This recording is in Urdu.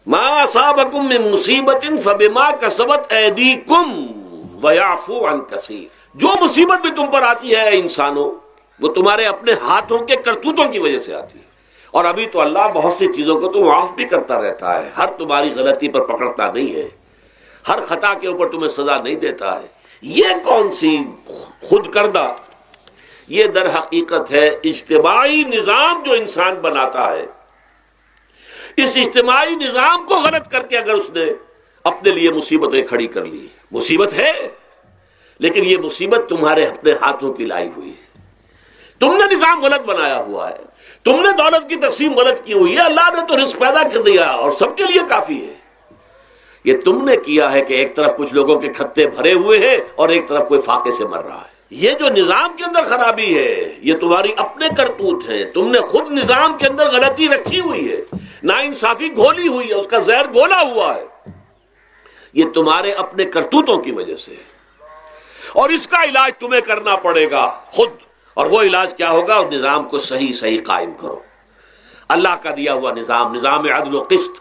ما اصابکم من مصیبت فبما کسبت ایدیکم ویعفو عن کثیر، جو مصیبت بھی تم پر آتی ہے انسانوں وہ تمہارے اپنے ہاتھوں کے کرتوتوں کی وجہ سے آتی ہے، اور ابھی تو اللہ بہت سی چیزوں کو تو معاف بھی کرتا رہتا ہے، ہر تمہاری غلطی پر پکڑتا نہیں ہے، ہر خطا کے اوپر تمہیں سزا نہیں دیتا ہے۔ یہ کون سی خود کردہ، یہ در حقیقت ہے اجتماعی نظام جو انسان بناتا ہے۔ اس اجتماعی نظام کو غلط کر کے اگر اس نے اپنے لیے مصیبتیں کھڑی کر لی، مصیبت ہے لیکن یہ مصیبت تمہارے اپنے ہاتھوں کی لائی ہوئی ہے، تم نے نظام غلط بنایا ہوا ہے، تم نے دولت کی تقسیم غلط کی ہوئی ہے، اللہ نے تو رزق پیدا کر دیا اور سب کے لیے کافی ہے، یہ تم نے کیا ہے کہ ایک طرف کچھ لوگوں کے کھتے بھرے ہوئے ہیں اور ایک طرف کوئی فاقے سے مر رہا ہے۔ یہ جو نظام کے اندر خرابی ہے یہ تمہاری اپنے کرتوت ہیں، تم نے خود نظام کے اندر غلطی رکھی ہوئی ہے، ناانصافی گھولی ہوئی ہے، اس کا زہر گھولا ہوا ہے، یہ تمہارے اپنے کرتوتوں کی وجہ سے، اور اس کا علاج تمہیں کرنا پڑے گا خود، اور وہ علاج کیا ہوگا؟ اس نظام کو صحیح قائم کرو، اللہ کا دیا ہوا نظام، نظام عدل و قسط،